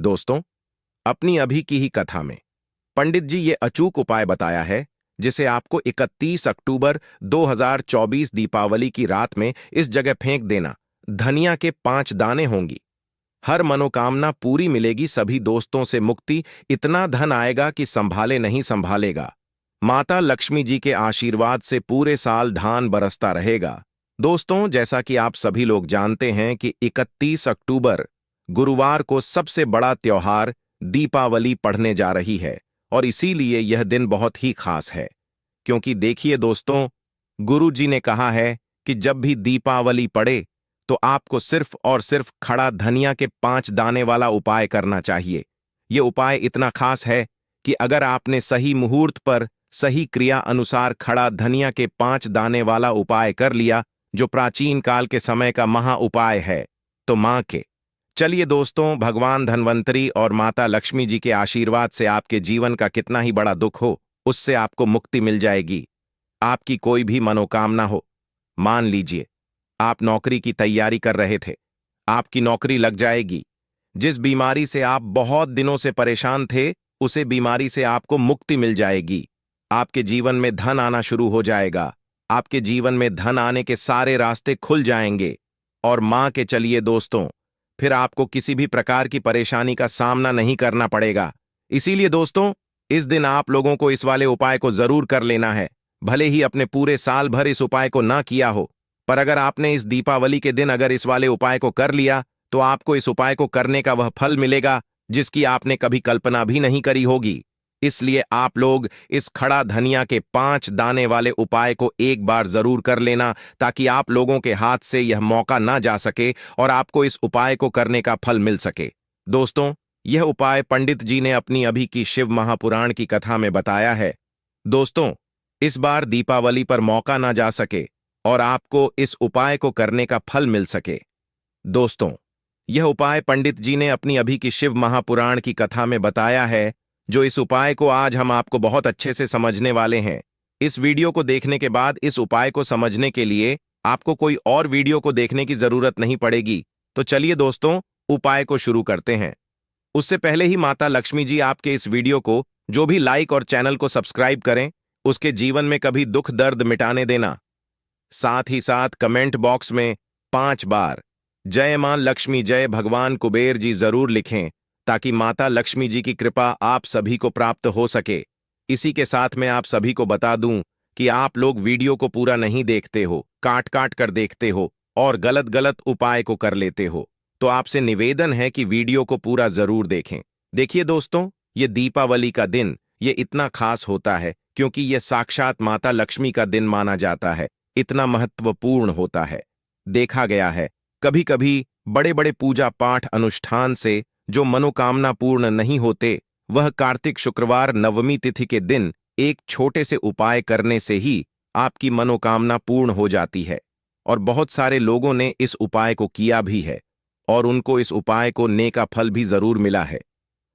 दोस्तों, अपनी अभी की ही कथा में पंडित जी ये अचूक उपाय बताया है जिसे आपको 31 अक्टूबर 2024 दीपावली की रात में इस जगह फेंक देना। धनिया के 5 दाने होंगी। हर मनोकामना पूरी मिलेगी, सभी दोस्तों से मुक्ति, इतना धन आएगा कि संभाले नहीं संभालेगा। माता लक्ष्मी जी के आशीर्वाद से पूरे साल धान बरसता रहेगा। दोस्तों, जैसा कि आप सभी लोग जानते हैं कि 31 अक्टूबर गुरुवार को सबसे बड़ा त्योहार दीपावली पड़ने जा रही है और इसीलिए यह दिन बहुत ही खास है। क्योंकि देखिए दोस्तों, गुरु जी ने कहा है कि जब भी दीपावली पड़े तो आपको सिर्फ और सिर्फ खड़ा धनिया के 5 दाने वाला उपाय करना चाहिए। ये उपाय इतना खास है कि अगर आपने सही मुहूर्त पर सही क्रिया अनुसार खड़ा धनिया के 5 दाने वाला उपाय कर लिया, जो प्राचीन काल के समय का महा उपाय है, तो मां के चलिए दोस्तों, भगवान धन्वंतरी और माता लक्ष्मी जी के आशीर्वाद से आपके जीवन का कितना ही बड़ा दुख हो, उससे आपको मुक्ति मिल जाएगी। आपकी कोई भी मनोकामना हो, मान लीजिए आप नौकरी की तैयारी कर रहे थे, आपकी नौकरी लग जाएगी। जिस बीमारी से आप बहुत दिनों से परेशान थे, उसे बीमारी से आपको मुक्ति मिल जाएगी। आपके जीवन में धन आना शुरू हो जाएगा। आपके जीवन में धन आने के सारे रास्ते खुल जाएंगे। और मां के चलिए दोस्तों, फिर आपको किसी भी प्रकार की परेशानी का सामना नहीं करना पड़ेगा। इसीलिए दोस्तों, इस दिन आप लोगों को इस वाले उपाय को जरूर कर लेना है। भले ही अपने पूरे साल भर इस उपाय को ना किया हो, पर अगर आपने इस दीपावली के दिन अगर इस वाले उपाय को कर लिया, तो आपको इस उपाय को करने का वह फल मिलेगा जिसकी आपने कभी कल्पना भी नहीं करी होगी। इसलिए आप लोग इस खड़ा धनिया के 5 दाने वाले उपाय को एक बार जरूर कर लेना, ताकि आप लोगों के हाथ से यह मौका ना जा सके और आपको इस उपाय को करने का फल मिल सके। दोस्तों, यह उपाय पंडित जी ने अपनी अभी की शिव महापुराण की कथा में बताया है। दोस्तों, इस बार दीपावली पर मौका ना जा सके और आपको इस उपाय को करने का फल मिल सके। दोस्तों, यह उपाय पंडित जी ने अपनी अभी की शिव महापुराण की कथा में बताया है, जो इस उपाय को आज हम आपको बहुत अच्छे से समझने वाले हैं। इस वीडियो को देखने के बाद इस उपाय को समझने के लिए आपको कोई और वीडियो को देखने की जरूरत नहीं पड़ेगी। तो चलिए दोस्तों, उपाय को शुरू करते हैं। उससे पहले ही माता लक्ष्मी जी आपके इस वीडियो को जो भी लाइक और चैनल को सब्सक्राइब करें, उसके जीवन में कभी दुख दर्द मिटाने देना। साथ ही साथ कमेंट बॉक्स में 5 बार जय मां लक्ष्मी, जय भगवान कुबेर जी जरूर लिखें, ताकि माता लक्ष्मी जी की कृपा आप सभी को प्राप्त हो सके। इसी के साथ मैं आप सभी को बता दूं कि आप लोग वीडियो को पूरा नहीं देखते हो, काट काट कर देखते हो और गलत गलत उपाय को कर लेते हो। तो आपसे निवेदन है कि वीडियो को पूरा जरूर देखें। देखिए दोस्तों, ये दीपावली का दिन ये इतना खास होता है क्योंकि यह साक्षात माता लक्ष्मी का दिन माना जाता है। इतना महत्वपूर्ण होता है। देखा गया है कभी कभी बड़े बड़े पूजा पाठ अनुष्ठान से जो मनोकामना पूर्ण नहीं होते, वह कार्तिक शुक्रवार नवमी तिथि के दिन एक छोटे से उपाय करने से ही आपकी मनोकामना पूर्ण हो जाती है। और बहुत सारे लोगों ने इस उपाय को किया भी है और उनको इस उपाय को नेका फल भी जरूर मिला है।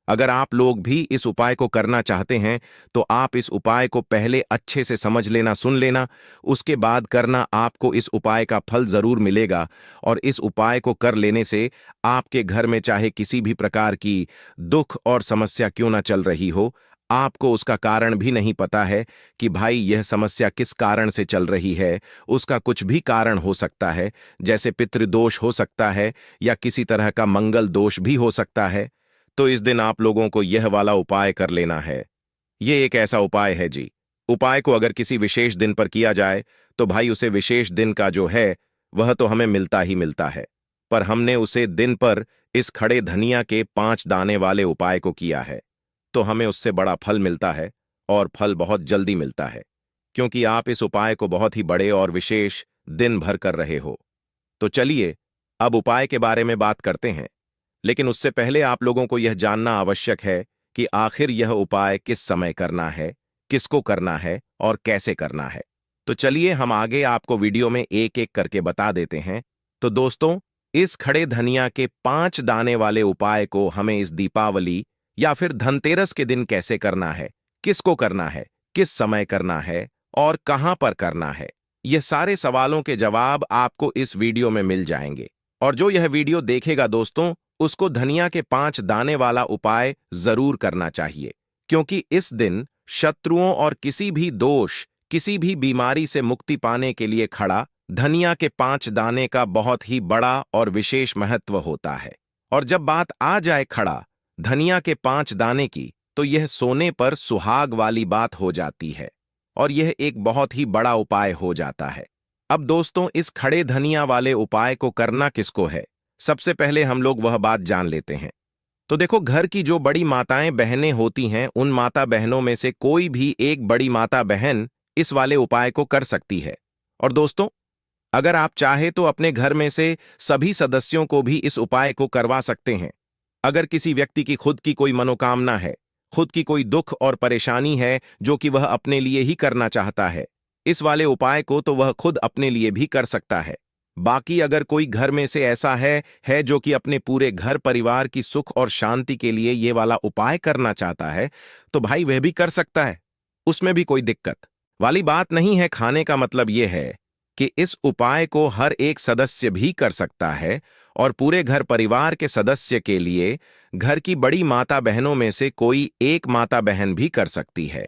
अगर आप लोग भी इस उपाय को करना चाहते हैं, तो आप इस उपाय को पहले अच्छे से समझ लेना, सुन लेना, उसके बाद करना। आपको इस उपाय का फल जरूर मिलेगा और इस उपाय को कर लेने से आपके घर में चाहे किसी भी प्रकार की दुख और समस्या क्यों ना चल रही हो, आपको उसका कारण भी नहीं पता है कि भाई यह समस्या किस कारण से चल रही है। उसका कुछ भी कारण हो सकता है, जैसे पितृदोष हो सकता है या किसी तरह का मंगल दोष भी हो सकता है। तो इस दिन आप लोगों को यह वाला उपाय कर लेना है। ये एक ऐसा उपाय है जी, उपाय को अगर किसी विशेष दिन पर किया जाए तो भाई उसे विशेष दिन का जो है वह तो हमें मिलता ही मिलता है, पर हमने उसे दिन पर इस खड़े धनिया के 5 दाने वाले उपाय को किया है, तो हमें उससे बड़ा फल मिलता है और फल बहुत जल्दी मिलता है, क्योंकि आप इस उपाय को बहुत ही बड़े और विशेष दिन भर कर रहे हो। तो चलिए अब उपाय के बारे में बात करते हैं, लेकिन उससे पहले आप लोगों को यह जानना आवश्यक है कि आखिर यह उपाय किस समय करना है, किसको करना है और कैसे करना है। तो चलिए हम आगे आपको वीडियो में एक एक करके बता देते हैं। तो दोस्तों, इस खड़े धनिया के 5 दाने वाले उपाय को हमें इस दीपावली या फिर धनतेरस के दिन कैसे करना है, किसको करना है, किस समय करना है और कहां पर करना है, ये सारे सवालों के जवाब आपको इस वीडियो में मिल जाएंगे। और जो यह वीडियो देखेगा दोस्तों, उसको धनिया के 5 दाने वाला उपाय जरूर करना चाहिए, क्योंकि इस दिन शत्रुओं और किसी भी दोष, किसी भी बीमारी से मुक्ति पाने के लिए खड़ा धनिया के 5 दाने का बहुत ही बड़ा और विशेष महत्व होता है। और जब बात आ जाए खड़ा धनिया के 5 दाने की, तो यह सोने पर सुहाग वाली बात हो जाती है और यह एक बहुत ही बड़ा उपाय हो जाता है। अब दोस्तों, इस खड़े धनिया वाले उपाय को करना किसको है, सबसे पहले हम लोग वह बात जान लेते हैं। तो देखो, घर की जो बड़ी माताएं बहनें होती हैं, उन माता बहनों में से कोई भी एक बड़ी माता बहन इस वाले उपाय को कर सकती है। और दोस्तों, अगर आप चाहे तो अपने घर में से सभी सदस्यों को भी इस उपाय को करवा सकते हैं। अगर किसी व्यक्ति की खुद की कोई मनोकामना है, खुद की कोई दुख और परेशानी है जो कि वह अपने लिए ही करना चाहता है, इस वाले उपाय को तो वह खुद अपने लिए भी कर सकता है। बाकी अगर कोई घर में से ऐसा है जो कि अपने पूरे घर परिवार की सुख और शांति के लिए ये वाला उपाय करना चाहता है, तो भाई वह भी कर सकता है, उसमें भी कोई दिक्कत वाली बात नहीं है। खाने का मतलब यह है कि इस उपाय को हर एक सदस्य भी कर सकता है और पूरे घर परिवार के सदस्य के लिए घर की बड़ी माता बहनों में से कोई एक माता बहन भी कर सकती है।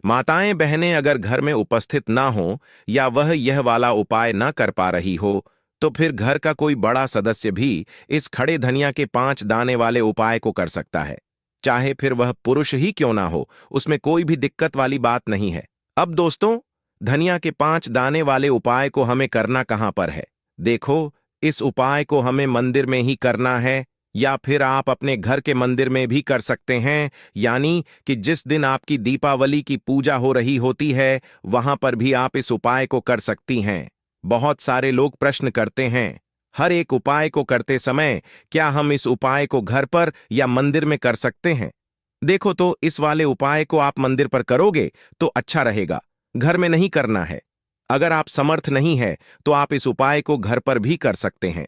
माताएं बहनें अगर घर में उपस्थित ना हो या वह यह वाला उपाय ना कर पा रही हो, तो फिर घर का कोई बड़ा सदस्य भी इस खड़े धनिया के 5 दाने वाले उपाय को कर सकता है, चाहे फिर वह पुरुष ही क्यों ना हो, उसमें कोई भी दिक्कत वाली बात नहीं है। अब दोस्तों, धनिया के 5 दाने वाले उपाय को हमें करना कहां पर है? देखो, इस उपाय को हमें मंदिर में ही करना है, या फिर आप अपने घर के मंदिर में भी कर सकते हैं, यानी कि जिस दिन आपकी दीपावली की पूजा हो रही होती है, वहां पर भी आप इस उपाय को कर सकती हैं। बहुत सारे लोग प्रश्न करते हैं, हर एक उपाय को करते समय क्या हम इस उपाय को घर पर या मंदिर में कर सकते हैं? देखो, तो इस वाले उपाय को आप मंदिर पर करोगे तो अच्छा रहेगा, घर में नहीं करना है। अगर आप समर्थ नहीं है तो आप इस उपाय को घर पर भी कर सकते हैं।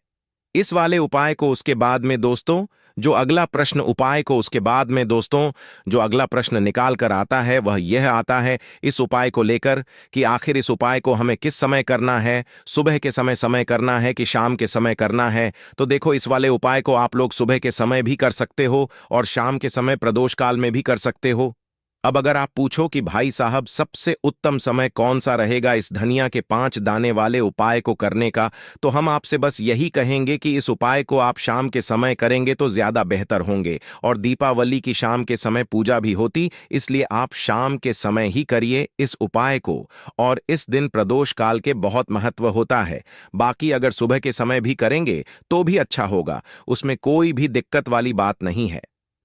इस वाले उपाय को उसके बाद में दोस्तों, जो अगला प्रश्न उपाय को उसके बाद में दोस्तों जो अगला प्रश्न निकाल कर आता है, वह यह आता है इस उपाय को लेकर कि आखिर इस उपाय को हमें किस समय करना है, सुबह के समय करना है कि शाम के समय करना है? तो देखो, इस वाले उपाय को आप लोग सुबह के समय भी कर सकते हो और शाम के समय प्रदोष काल में भी कर सकते हो। अब अगर आप पूछो कि भाई साहब, सबसे उत्तम समय कौन सा रहेगा इस धनिया के 5 दाने वाले उपाय को करने का, तो हम आपसे बस यही कहेंगे कि इस उपाय को आप शाम के समय करेंगे तो ज्यादा बेहतर होंगे। और दीपावली की शाम के समय पूजा भी होती, इसलिए आप शाम के समय ही करिए इस उपाय को। और इस दिन प्रदोष काल के बहुत महत्व होता है। बाकी अगर सुबह के समय भी करेंगे तो भी अच्छा होगा, उसमें कोई भी दिक्कत वाली बात नहीं है।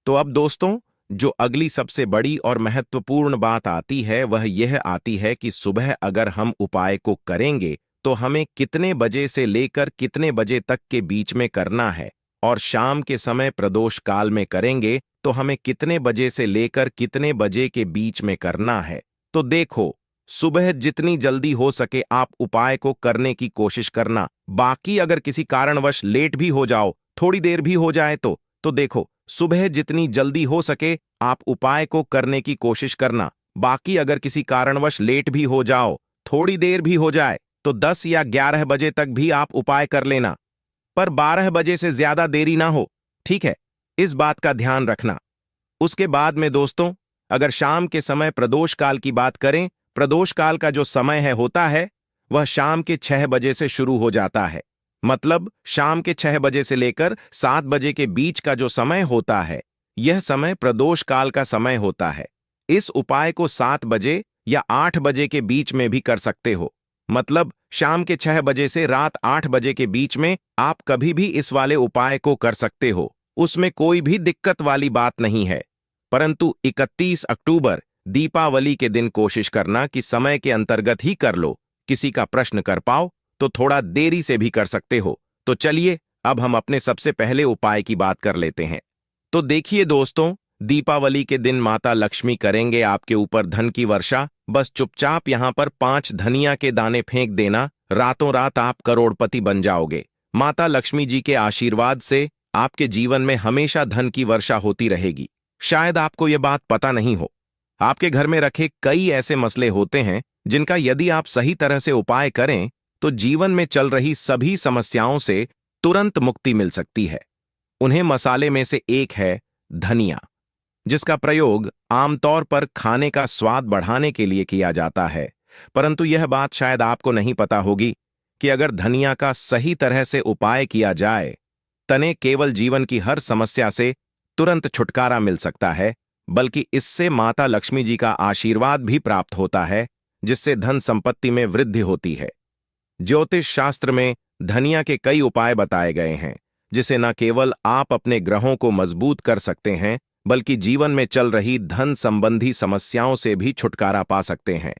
तो अब दोस्तों, जो अगली सबसे बड़ी और महत्वपूर्ण बात आती है, वह यह आती है कि सुबह अगर हम उपाय को करेंगे तो हमें कितने बजे से लेकर कितने बजे तक के बीच में करना है, और शाम के समय प्रदोष काल में करेंगे तो हमें कितने बजे से लेकर कितने बजे के बीच में करना है। तो देखो, सुबह जितनी जल्दी हो सके आप उपाय को करने की कोशिश करना। बाकी अगर किसी कारणवश लेट भी हो जाओ, थोड़ी देर भी हो जाए तो देखो, सुबह जितनी जल्दी हो सके आप उपाय को करने की कोशिश करना। बाकी अगर किसी कारणवश लेट भी हो जाओ, थोड़ी देर भी हो जाए, तो 10 या 11 बजे तक भी आप उपाय कर लेना, पर 12 बजे से ज्यादा देरी ना हो, ठीक है? इस बात का ध्यान रखना। उसके बाद में दोस्तों, अगर शाम के समय प्रदोष काल की बात करें, प्रदोष काल का जो समय होता है वह शाम के 6 बजे से शुरू हो जाता है। मतलब शाम के 6 बजे से लेकर 7 बजे के बीच का जो समय होता है, यह समय प्रदोष काल का समय होता है। इस उपाय को 7 बजे या 8 बजे के बीच में भी कर सकते हो। मतलब शाम के 6 बजे से रात 8 बजे के बीच में आप कभी भी इस वाले उपाय को कर सकते हो, उसमें कोई भी दिक्कत वाली बात नहीं है। परंतु 31 अक्टूबर दीपावली के दिन कोशिश करना कि समय के अंतर्गत ही कर लो। किसी का प्रश्न कर पाओ तो थोड़ा देरी से भी कर सकते हो। तो चलिए, अब हम अपने सबसे पहले उपाय की बात कर लेते हैं। तो देखिए दोस्तों, दीपावली के दिन माता लक्ष्मी करेंगे आपके ऊपर धन की वर्षा। बस चुपचाप यहां पर 5 धनिया के दाने फेंक देना, रातों रात आप करोड़पति बन जाओगे। माता लक्ष्मी जी के आशीर्वाद से आपके जीवन में हमेशा धन की वर्षा होती रहेगी। शायद आपको यह बात पता नहीं हो, आपके घर में रखे कई ऐसे मसले होते हैं जिनका यदि आप सही तरह से उपाय करें तो जीवन में चल रही सभी समस्याओं से तुरंत मुक्ति मिल सकती है। उन्हें मसाले में से एक है धनिया, जिसका प्रयोग आमतौर पर खाने का स्वाद बढ़ाने के लिए किया जाता है। परंतु यह बात शायद आपको नहीं पता होगी कि अगर धनिया का सही तरह से उपाय किया जाए, तने केवल जीवन की हर समस्या से तुरंत छुटकारा मिल सकता है, बल्कि इससे माता लक्ष्मी जी का आशीर्वाद भी प्राप्त होता है, जिससे धन संपत्ति में वृद्धि होती है। ज्योतिष शास्त्र में धनिया के कई उपाय बताए गए हैं, जिसे न केवल आप अपने ग्रहों को मजबूत कर सकते हैं, बल्कि जीवन में चल रही धन संबंधी समस्याओं से भी छुटकारा पा सकते हैं।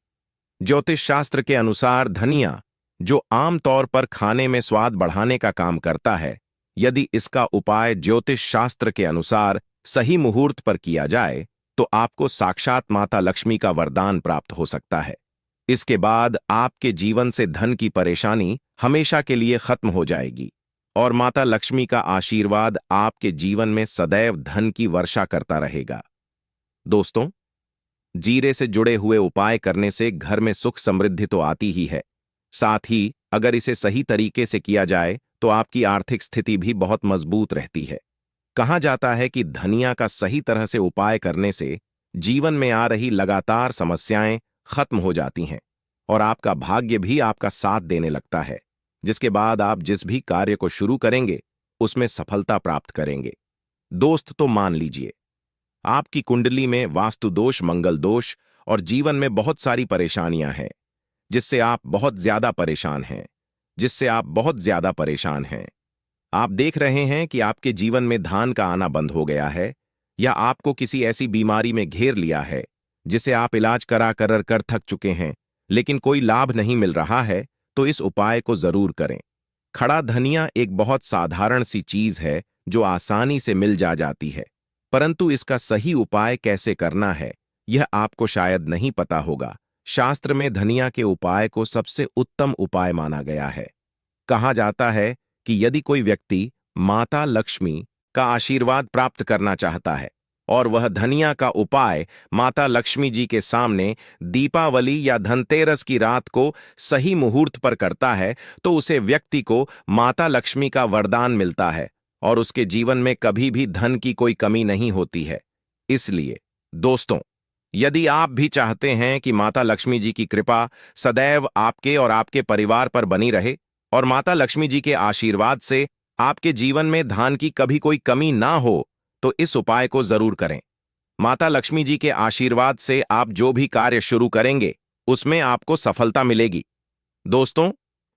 ज्योतिष शास्त्र के अनुसार धनिया, जो आमतौर पर खाने में स्वाद बढ़ाने का काम करता है, यदि इसका उपाय ज्योतिष शास्त्र के अनुसार सही मुहूर्त पर किया जाए, तो आपको साक्षात माता लक्ष्मी का वरदान प्राप्त हो सकता है। इसके बाद आपके जीवन से धन की परेशानी हमेशा के लिए खत्म हो जाएगी और माता लक्ष्मी का आशीर्वाद आपके जीवन में सदैव धन की वर्षा करता रहेगा। दोस्तों, जीरे से जुड़े हुए उपाय करने से घर में सुख समृद्धि तो आती ही है, साथ ही अगर इसे सही तरीके से किया जाए तो आपकी आर्थिक स्थिति भी बहुत मजबूत रहती है। कहा जाता है कि धनिया का सही तरह से उपाय करने से जीवन में आ रही लगातार समस्याएं खत्म हो जाती हैं और आपका भाग्य भी आपका साथ देने लगता है, जिसके बाद आप जिस भी कार्य को शुरू करेंगे उसमें सफलता प्राप्त करेंगे। दोस्त, तो मान लीजिए आपकी कुंडली में वास्तु दोष, मंगल दोष और जीवन में बहुत सारी परेशानियां हैं, जिससे आप बहुत ज्यादा परेशान हैं। आप देख रहे हैं कि आपके जीवन में धन का आना बंद हो गया है, या आपको किसी ऐसी बीमारी में घेर लिया है जिसे आप इलाज करा कर थक चुके हैं, लेकिन कोई लाभ नहीं मिल रहा है, तो इस उपाय को जरूर करें। खड़ा धनिया एक बहुत साधारण सी चीज है जो आसानी से मिल जाती है, परंतु इसका सही उपाय कैसे करना है यह आपको शायद नहीं पता होगा। शास्त्र में धनिया के उपाय को सबसे उत्तम उपाय माना गया है। कहा जाता है कि यदि कोई व्यक्ति माता लक्ष्मी का आशीर्वाद प्राप्त करना चाहता है और वह धनिया का उपाय माता लक्ष्मी जी के सामने दीपावली या धनतेरस की रात को सही मुहूर्त पर करता है, तो उसे व्यक्ति को माता लक्ष्मी का वरदान मिलता है और उसके जीवन में कभी भी धन की कोई कमी नहीं होती है। इसलिए दोस्तों, यदि आप भी चाहते हैं कि माता लक्ष्मी जी की कृपा सदैव आपके और आपके परिवार पर बनी रहे और माता लक्ष्मी जी के आशीर्वाद से आपके जीवन में धन की कभी कोई कमी ना हो, तो इस उपाय को जरूर करें। माता लक्ष्मी जी के आशीर्वाद से आप जो भी कार्य शुरू करेंगे उसमें आपको सफलता मिलेगी। दोस्तों,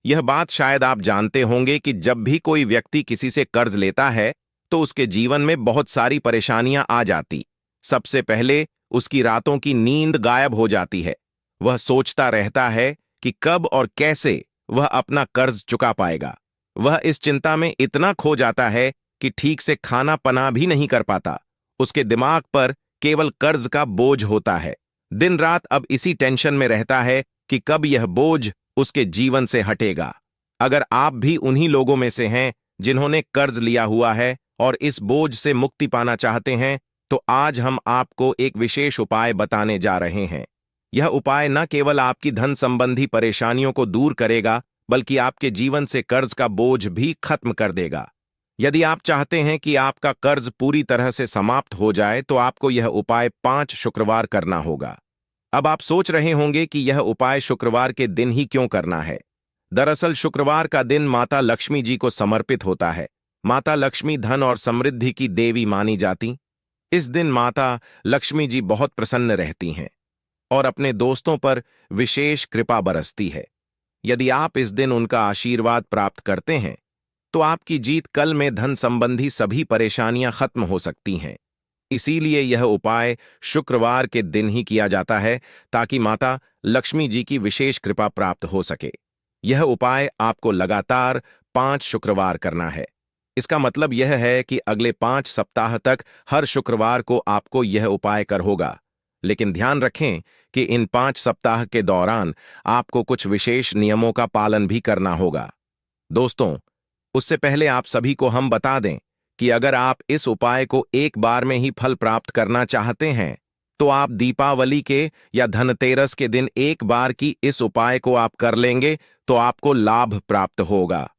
यह बात शायद आप जानते होंगे कि जब भी कोई व्यक्ति किसी से कर्ज लेता है तो उसके जीवन में बहुत सारी परेशानियां आ जाती। सबसे पहले उसकी रातों की नींद गायब हो जाती है। वह सोचता रहता है कि कब और कैसे वह अपना कर्ज चुका पाएगा। वह इस चिंता में इतना खो जाता है कि ठीक से खाना पना भी नहीं कर पाता। उसके दिमाग पर केवल कर्ज का बोझ होता है। दिन रात अब इसी टेंशन में रहता है कि कब यह बोझ उसके जीवन से हटेगा। अगर आप भी उन्हीं लोगों में से हैं जिन्होंने कर्ज लिया हुआ है और इस बोझ से मुक्ति पाना चाहते हैं, तो आज हम आपको एक विशेष उपाय बताने जा रहे हैं। यह उपाय न केवल आपकी धन संबंधी परेशानियों को दूर करेगा, बल्कि आपके जीवन से कर्ज का बोझ भी खत्म कर देगा। यदि आप चाहते हैं कि आपका कर्ज पूरी तरह से समाप्त हो जाए, तो आपको यह उपाय 5 शुक्रवार करना होगा। अब आप सोच रहे होंगे कि यह उपाय शुक्रवार के दिन ही क्यों करना है। दरअसल शुक्रवार का दिन माता लक्ष्मी जी को समर्पित होता है। माता लक्ष्मी धन और समृद्धि की देवी मानी जाती। इस दिन माता लक्ष्मी जी बहुत प्रसन्न रहती हैं और अपने दोस्तों पर विशेष कृपा बरसती है। यदि आप इस दिन उनका आशीर्वाद प्राप्त करते हैं, तो आपकी जीत कल में धन संबंधी सभी परेशानियां खत्म हो सकती हैं। इसीलिए यह उपाय शुक्रवार के दिन ही किया जाता है, ताकि माता लक्ष्मी जी की विशेष कृपा प्राप्त हो सके। यह उपाय आपको लगातार 5 शुक्रवार करना है। इसका मतलब यह है कि अगले 5 सप्ताह तक हर शुक्रवार को आपको यह उपाय कर होगा। लेकिन ध्यान रखें कि इन 5 सप्ताह के दौरान आपको कुछ विशेष नियमों का पालन भी करना होगा। दोस्तों, उससे पहले आप सभी को हम बता दें कि अगर आप इस उपाय को एक बार में ही फल प्राप्त करना चाहते हैं, तो आप दीपावली के या धनतेरस के दिन एक बार की इस उपाय को आप कर लेंगे तो आपको लाभ प्राप्त होगा,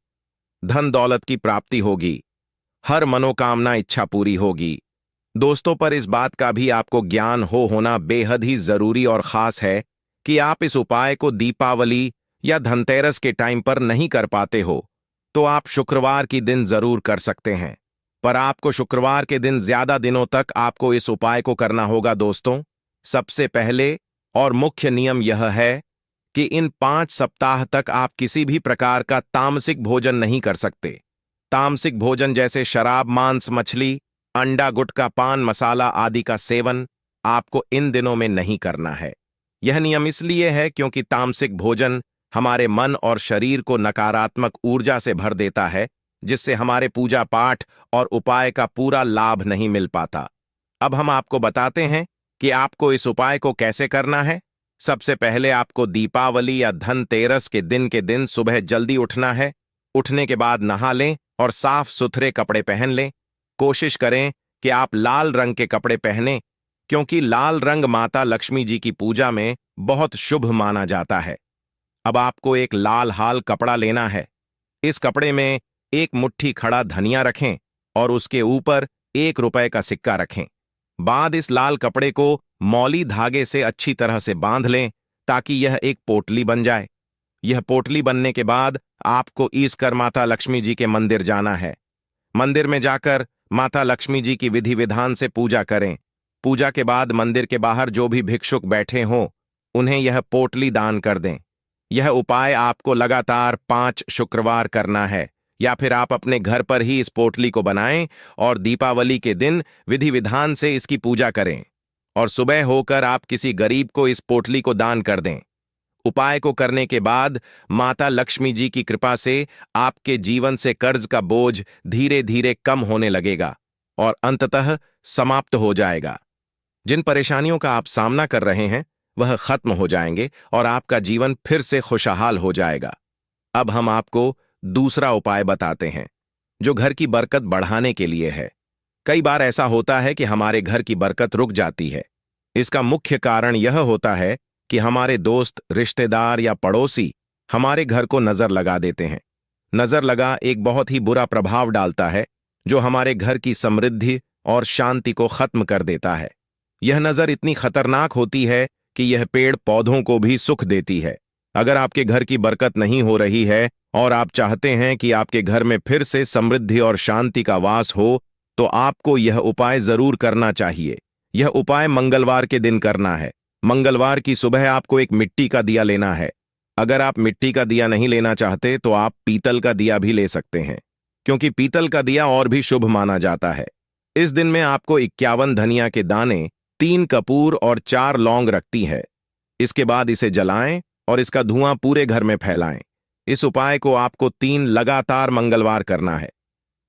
धन दौलत की प्राप्ति होगी हर मनोकामना इच्छा पूरी होगी। दोस्तों, पर इस बात का भी आपको ज्ञान होना बेहद ही जरूरी और खास है कि आप इस उपाय को दीपावली या धनतेरस के टाइम पर नहीं कर पाते हो तो आप शुक्रवार की दिन जरूर कर सकते हैं। पर आपको शुक्रवार के दिन ज्यादा दिनों तक आपको इस उपाय को करना होगा। दोस्तों, सबसे पहले और मुख्य नियम यह है कि इन 5 सप्ताह तक आप किसी भी प्रकार का तामसिक भोजन नहीं कर सकते। तामसिक भोजन जैसे शराब, मांस, मछली, अंडा, गुटखा, पान मसाला आदि का सेवन आपको इन दिनों में नहीं करना है। यह नियम इसलिए है क्योंकि तामसिक भोजन हमारे मन और शरीर को नकारात्मक ऊर्जा से भर देता है, जिससे हमारे पूजा पाठ और उपाय का पूरा लाभ नहीं मिल पाता। अब हम आपको बताते हैं कि आपको इस उपाय को कैसे करना है। सबसे पहले आपको दीपावली या धनतेरस के दिन सुबह जल्दी उठना है। उठने के बाद नहा लें और साफ सुथरे कपड़े पहन लें। कोशिश करें कि आप लाल रंग के कपड़े पहनें, क्योंकि लाल रंग माता लक्ष्मी जी की पूजा में बहुत शुभ माना जाता है। अब आपको एक लाल हाल कपड़ा लेना है। इस कपड़े में एक मुट्ठी खड़ा धनिया रखें और उसके ऊपर 1 रुपए का सिक्का रखें। बाद इस लाल कपड़े को मौली धागे से अच्छी तरह से बांध लें ताकि यह एक पोटली बन जाए। यह पोटली बनने के बाद आपको ईसकर माता लक्ष्मी जी के मंदिर जाना है। मंदिर में जाकर माता लक्ष्मी जी की विधि विधान से पूजा करें। पूजा के बाद मंदिर के बाहर जो भी भिक्षुक बैठे हों उन्हें यह पोटली दान कर दें। यह उपाय आपको लगातार 5 शुक्रवार करना है, या फिर आप अपने घर पर ही इस पोटली को बनाएं और दीपावली के दिन विधि विधान से इसकी पूजा करें और सुबह होकर आप किसी गरीब को इस पोटली को दान कर दें। उपाय को करने के बाद माता लक्ष्मी जी की कृपा से आपके जीवन से कर्ज का बोझ धीरे धीरे कम होने लगेगा और अंततः समाप्त हो जाएगा। जिन परेशानियों का आप सामना कर रहे हैं वह खत्म हो जाएंगे और आपका जीवन फिर से खुशहाल हो जाएगा। अब हम आपको दूसरा उपाय बताते हैं जो घर की बरकत बढ़ाने के लिए है। कई बार ऐसा होता है कि हमारे घर की बरकत रुक जाती है। इसका मुख्य कारण यह होता है कि हमारे दोस्त, रिश्तेदार या पड़ोसी हमारे घर को नजर लगा देते हैं। नजर लगा एक बहुत ही बुरा प्रभाव डालता है जो हमारे घर की समृद्धि और शांति को खत्म कर देता है। यह नजर इतनी खतरनाक होती है कि यह पेड़ पौधों को भी सुख देती है। अगर आपके घर की बरकत नहीं हो रही है और आप चाहते हैं कि आपके घर में फिर से समृद्धि और शांति का वास हो तो आपको यह उपाय जरूर करना चाहिए। यह उपाय मंगलवार के दिन करना है। मंगलवार की सुबह आपको एक मिट्टी का दिया लेना है। अगर आप मिट्टी का दिया नहीं लेना चाहते तो आप पीतल का दिया भी ले सकते हैं, क्योंकि पीतल का दिया और भी शुभ माना जाता है। इस दिन में आपको 51 धनिया के दाने, 3 कपूर और 4 लौंग रखती है। इसके बाद इसे जलाएं और इसका धुआं पूरे घर में फैलाएं। इस उपाय को आपको 3 लगातार मंगलवार करना है।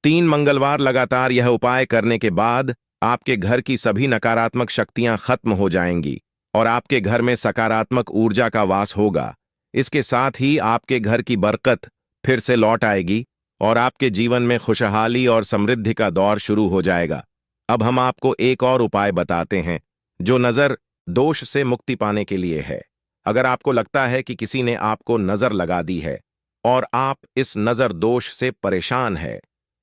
3 मंगलवार लगातार यह उपाय करने के बाद आपके घर की सभी नकारात्मक शक्तियां खत्म हो जाएंगी और आपके घर में सकारात्मक ऊर्जा का वास होगा। इसके साथ ही आपके घर की बरकत फिर से लौट आएगी और आपके जीवन में खुशहाली और समृद्धि का दौर शुरू हो जाएगा। अब हम आपको एक और उपाय बताते हैं जो नजर दोष से मुक्ति पाने के लिए है। अगर आपको लगता है कि किसी ने आपको नजर लगा दी है और आप इस नजर दोष से परेशान है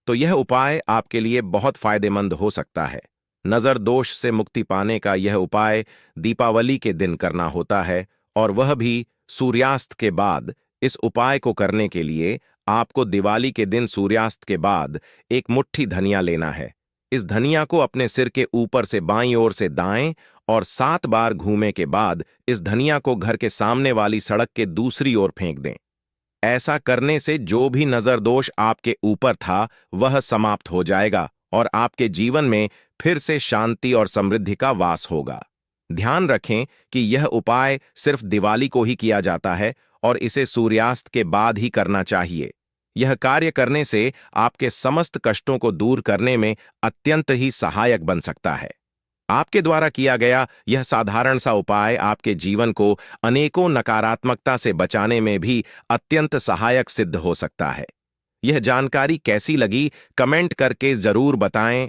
तो यह उपाय आपके लिए बहुत फायदेमंद हो सकता है। नजर दोष से मुक्ति पाने का यह उपाय दीपावली के दिन करना होता है और वह भी सूर्यास्त के बाद। इस उपाय को करने के लिए आपको दिवाली के दिन सूर्यास्त के बाद एक मुट्ठी धनिया लेना है। इस धनिया को अपने सिर के ऊपर से बाईं ओर से दाएं और 7 बार घूमने के बाद इस धनिया को घर के सामने वाली सड़क के दूसरी ओर फेंक दें। ऐसा करने से जो भी नजर दोष आपके ऊपर था वह समाप्त हो जाएगा और आपके जीवन में फिर से शांति और समृद्धि का वास होगा। ध्यान रखें कि यह उपाय सिर्फ दिवाली को ही किया जाता है और इसे सूर्यास्त के बाद ही करना चाहिए। यह कार्य करने से आपके समस्त कष्टों को दूर करने में अत्यंत ही सहायक बन सकता है। आपके द्वारा किया गया यह साधारण सा उपाय आपके जीवन को अनेकों नकारात्मकता से बचाने में भी अत्यंत सहायक सिद्ध हो सकता है। यह जानकारी कैसी लगी कमेंट करके जरूर बताएं।